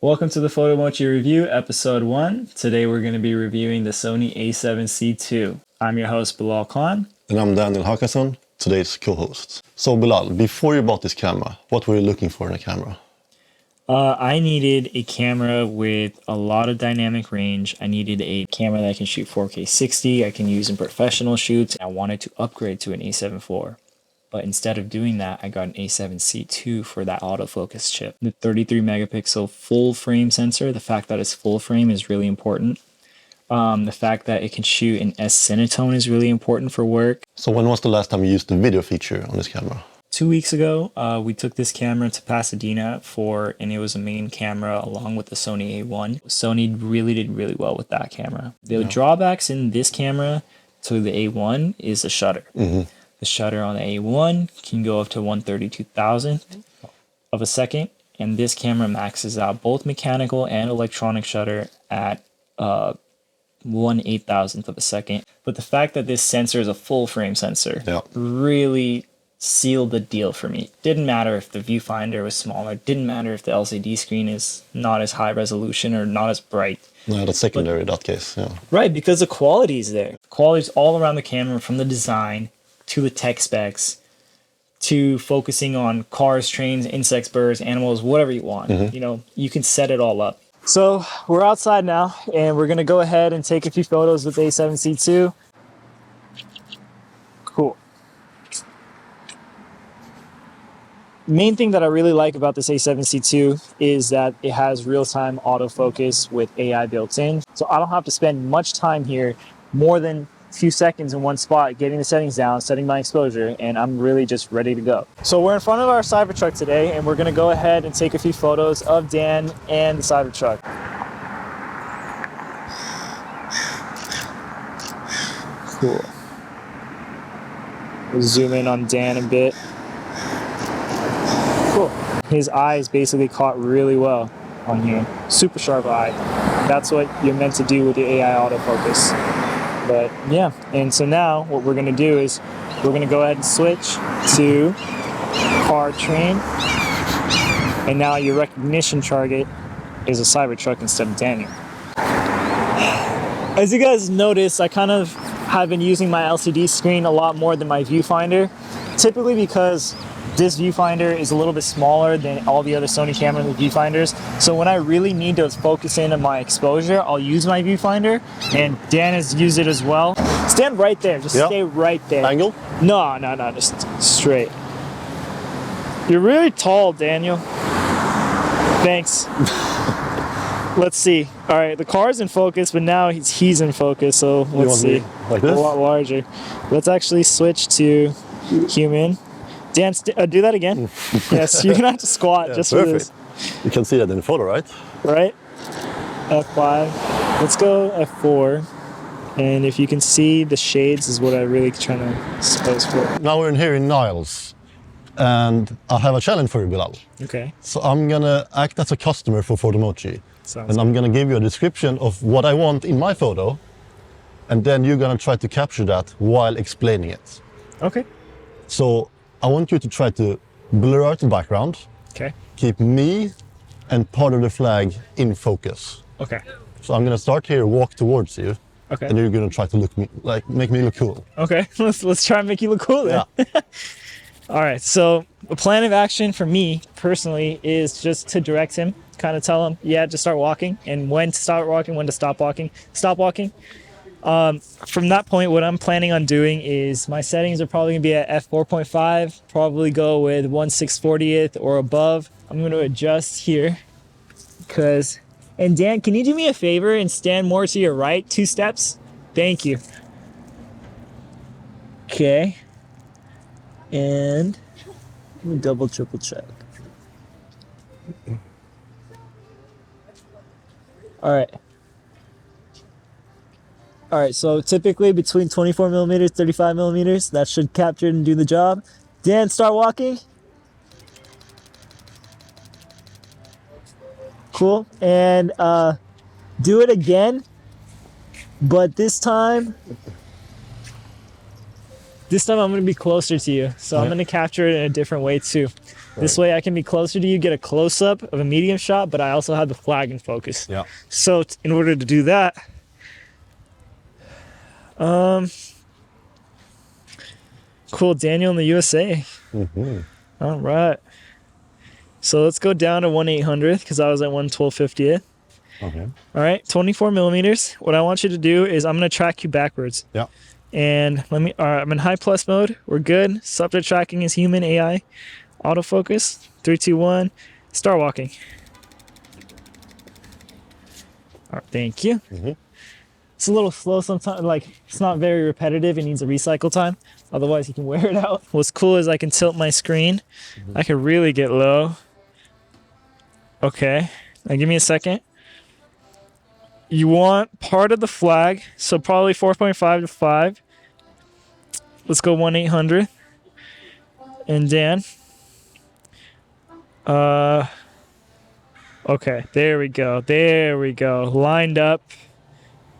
Welcome to the Photomochi Review, Episode 1. Today we're going to be reviewing the Sony A7CII. I'm your host, Bilaal Khan. And I'm Daniel Hakason, today's co-host. So Bilaal, before you bought this camera, what were you looking for in a camera? I needed a camera with a lot of dynamic range. I needed a camera that can shoot 4K 60, I can use in professional shoots. I wanted to upgrade to an A7 IV. But instead of doing that, I got an A7CII for that autofocus chip. The 33 megapixel full frame sensor, the fact that it's full frame is really important. The fact that it can shoot in S-Cinetone is really important for work. So when was the last time you used the video feature on this camera? 2 weeks ago, we took this camera to Pasadena and it was a main camera along with the Sony A1. Sony really did really well with that camera. The drawbacks in this camera to the A1 is the shutter. The shutter on the A1 can go up to 132,000th of a second, and this camera maxes out both mechanical and electronic shutter at 1/8,000th of a second. But the fact that this sensor is a full frame sensor really sealed the deal for me. Didn't matter if the viewfinder was smaller, didn't matter if the LCD screen is not as high resolution or not as bright. No, that's secondary in that case, yeah. Right, because the quality is there. The quality is all around the camera, from the design to the tech specs, to focusing on cars, trains, insects, birds, animals, whatever you want. You know, you can set it all up. So we're outside now, and we're gonna go ahead and take a few photos with the A7CII. Cool. Main thing that I really like about this A7CII is that it has real-time autofocus with AI built in. So I don't have to spend much time here, more than few seconds in one spot, getting the settings down, setting my exposure, and I'm really just ready to go. So we're in front of our Cybertruck today, and we're gonna go ahead and take a few photos of Dan and the Cybertruck. Cool. We'll zoom in on Dan a bit. Cool. His eyes basically caught really well on here. Super sharp eye. That's what you're meant to do with the AI autofocus. But yeah, and so now what we're gonna do is we're gonna go ahead and switch to car train. And now your recognition target is a Cybertruck instead of Daniel. As you guys notice, I kind of have been using my LCD screen a lot more than my viewfinder, typically because this viewfinder is a little bit smaller than all the other Sony camera viewfinders. So when I really need to focus in on my exposure, I'll use my viewfinder, and Dan has used it as well. Stand right there, just stay right there. Angle? No, just straight. You're really tall, Daniel. Thanks. Let's see. All right, the car's in focus, but now he's in focus, so let's see. Like this? A lot larger. Let's actually switch to human. Dan, do that again. Yes, you're gonna have to squat just for this. You can see that in the photo, right? Right? F5. Let's go F4. And if you can see, the shades is what I'm really trying to suppose for. Now we're in here in Niles, and I have a challenge for you, Bilaal. Okay. So I'm gonna act as a customer for Photomochi. And I'm gonna give you a description of what I want in my photo, and then you're gonna try to capture that while explaining it. Okay. So I want you to try to blur out the background. Okay. Keep me and part of the flag in focus. Okay. So I'm gonna start here, walk towards you. Okay. And you're gonna try to make me look cool. Okay. Let's try and make you look cool then. Yeah. All right. So the plan of action for me personally is just to direct him, kind of tell him, to start walking, and when to start walking, when to stop walking. Stop walking. From that point, what I'm planning on doing is my settings are probably gonna be at f4.5, probably go with 1/640th or above. I'm gonna adjust here and Dan, can you do me a favor and stand more to your right 2 steps? Thank you. Okay. And let me triple check. All right, so typically between 24 millimeters, 35 millimeters, that should capture and do the job. Dan, start walking. Cool, and do it again, but this time I'm gonna be closer to you, so I'm gonna capture it in a different way too. This way I can be closer to you, get a close-up of a medium shot, but I also have the flag in focus. Yeah. So in order to do that, cool, Daniel in the USA. All right. So let's go down to 1/800th because I was at 1/1250th. Okay. All right, 24 millimeters. What I want you to do is I'm going to track you backwards. Yeah. And I'm in high plus mode. We're good. Subject tracking is human AI. Autofocus. 3, 2, 1. Start walking. All right, thank you. It's a little slow sometimes. Like, it's not very repetitive. It needs a recycle time. Otherwise, you can wear it out. What's cool is I can tilt my screen. I can really get low. Okay. Now give me a second. You want part of the flag, so probably 4.5 to 5. Let's go 1/800. And Dan. Okay, there we go. There we go. Lined up.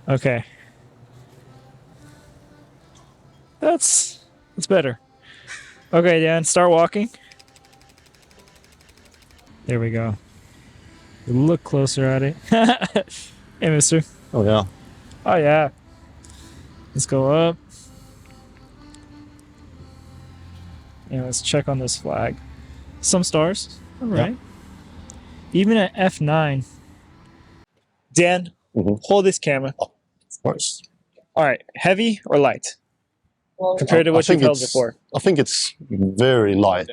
Okay. That's better. Okay, Dan, start walking. There we go. Look closer at it. Hey, mister. Oh, yeah. Oh, yeah. Let's go up. And let's check on this flag. Some stars. All right. Yeah. Even at F9. Dan, hold this camera. Of course. All right. Heavy or light? Compared to what you've held before? I think it's very light.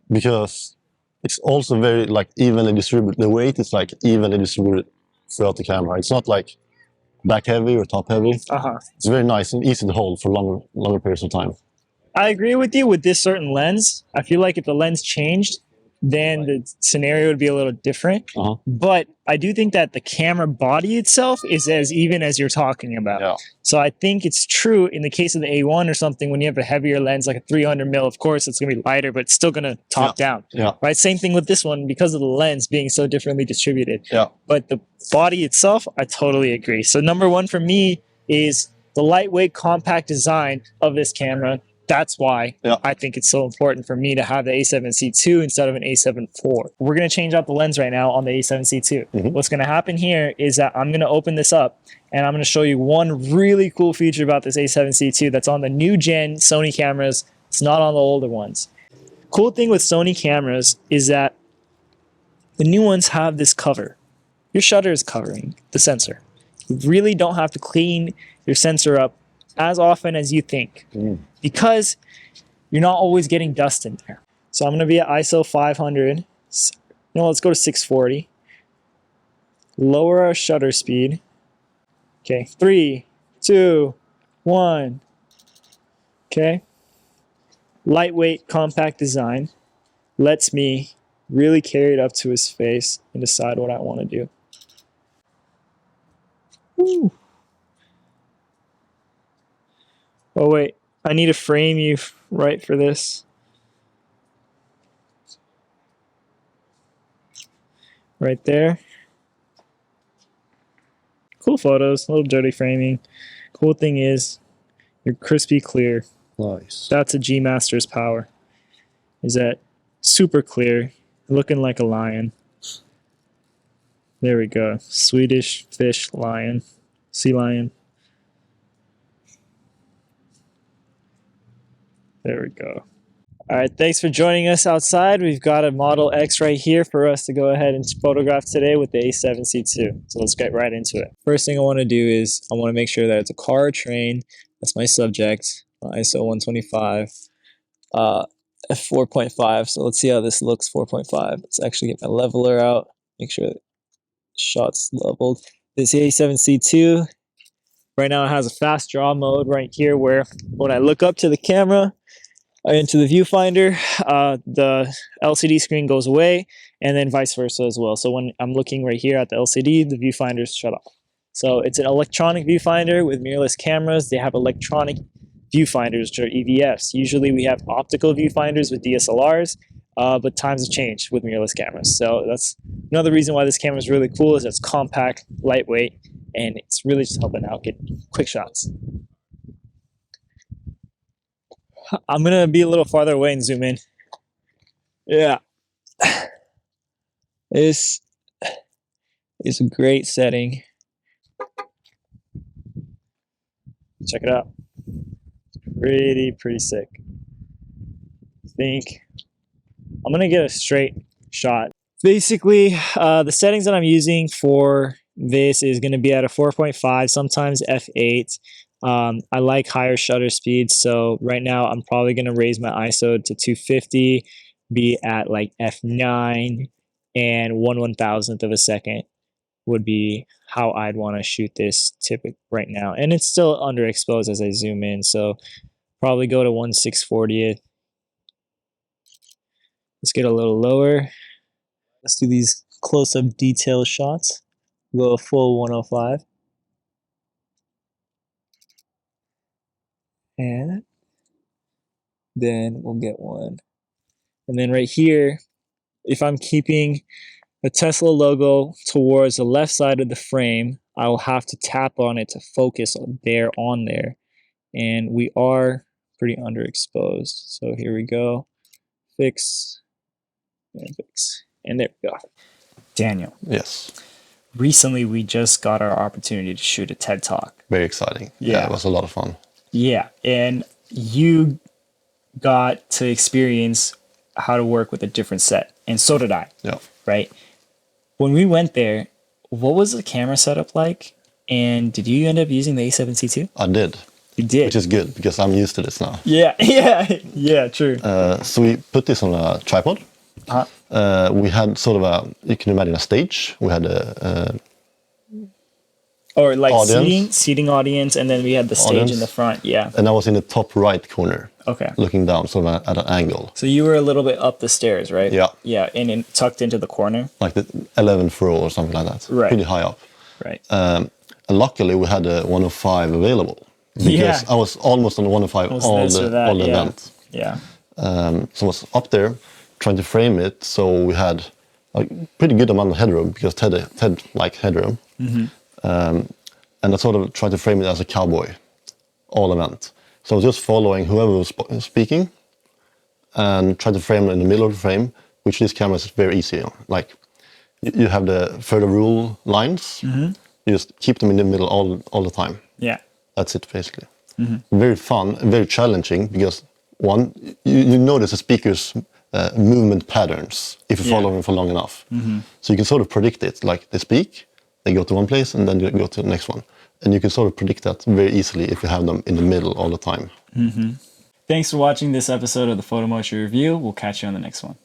Because it's also very like evenly distributed. The weight is like evenly distributed throughout the camera. It's not like back heavy or top heavy. It's very nice and easy to hold for longer periods of time. I agree with you with this certain lens. I feel like if the lens changed, then the scenario would be a little different. But I do think that the camera body itself is as even as you're talking about. Yeah. So I think it's true in the case of the A1 or something, when you have a heavier lens, like a 300 mil, of course, it's going to be lighter, but it's still going to top down. Yeah. Right. Same thing with this one because of the lens being so differently distributed. Yeah. But the body itself, I totally agree. So number one for me is the lightweight compact design of this camera. That's why I think it's so important for me to have the A7C II instead of an A7 IV. We're going to change out the lens right now on the A7C II. What's going to happen here is that I'm going to open this up and I'm going to show you one really cool feature about this A7C II that's on the new gen Sony cameras. It's not on the older ones. Cool thing with Sony cameras is that the new ones have this cover. Your shutter is covering the sensor. You really don't have to clean your sensor up as often as you think because you're not always getting dust in there. So I'm going to be at ISO 500. No, let's go to 640. Lower our shutter speed. Okay, 3, 2, 1. Okay. Lightweight, compact design lets me really carry it up to his face and decide what I want to do. Woo. Oh wait, I need to frame you right for this. Right there. Cool photos, a little dirty framing. Cool thing is, you're crispy clear. Nice. That's a G Master's power. Is that super clear, looking like a lion. There we go. Swedish fish lion. Sea lion. There we go. All right, thanks for joining us outside. We've got a Model X right here for us to go ahead and photograph today with the A7C II. So let's get right into it. First thing I want to do is I want to make sure that it's a car or train. That's my subject, ISO 125, f4.5. So let's see how this looks, 4.5. Let's actually get my leveler out, make sure the shot's leveled. This A7C II, right now it has a fast draw mode right here where when I look up to the camera, into the viewfinder, the LCD screen goes away, and then vice versa as well. So when I'm looking right here at the LCD, the viewfinder's shut off. So it's an electronic viewfinder with mirrorless cameras. They have electronic viewfinders, which are EVFs. Usually we have optical viewfinders with DSLRs, but times have changed with mirrorless cameras. So that's another reason why this camera is really cool, is it's compact, lightweight, and it's really just helping out get quick shots. I'm going to be a little farther away and zoom in. Yeah. This is a great setting. Check it out. Pretty sick. I think I'm gonna get a straight shot. Basically, the settings that I'm using for this is going to be at a 4.5, sometimes f8. I like higher shutter speeds, so right now I'm probably going to raise my ISO to 250, be at like f9, and 1/1000th of a second would be how I'd want to shoot this tip right now. And it's still underexposed as I zoom in, so probably go to 1/640th. Let's get a little lower. Let's do these close-up detail shots. Go a full 105. And then we'll get one. And then right here, if I'm keeping the Tesla logo towards the left side of the frame, I will have to tap on it to focus on there. And we are pretty underexposed. So here we go. Fix and fix. And there we go. Daniel. Yes. Recently, we just got our opportunity to shoot a TED Talk. Very exciting. Yeah, it was a lot of fun. Yeah, and you got to experience how to work with a different set, and so did I. Yeah. Right? When we went there, what was the camera setup like? And did you end up using the A7CII? I did. You did? Which is good, because I'm used to this now. Yeah, true. So we put this on a tripod. We had sort of you can imagine a stage. We had or like audience. seating audience, and then we had the stage in the front. Yeah. And I was in the top right corner. Okay. Looking down, sort of at an angle. So you were a little bit up the stairs, right? Yeah. Yeah, and tucked into the corner. Like the 11th row or something like that. Right. Pretty high up. Right. And luckily we had a 105 available. Because I was almost on the 105 all the event. Yeah. So I was up there trying to frame it, so we had a pretty good amount of headroom, because Ted liked headroom. And I sort of tried to frame it as a cowboy all event. So I was just following whoever was speaking and tried to frame it in the middle of the frame, which this camera is very easy on. Like, you have the further rule lines, you just keep them in the middle all the time. Yeah. That's it, basically. Very fun, very challenging, because one, you notice the speaker's movement patterns if you follow them for long enough. So you can sort of predict it. Like, they speak, they go to one place, and then they go to the next one. And you can sort of predict that very easily if you have them in the middle all the time. Thanks for watching this episode of the Photomochi Review. We'll catch you on the next one.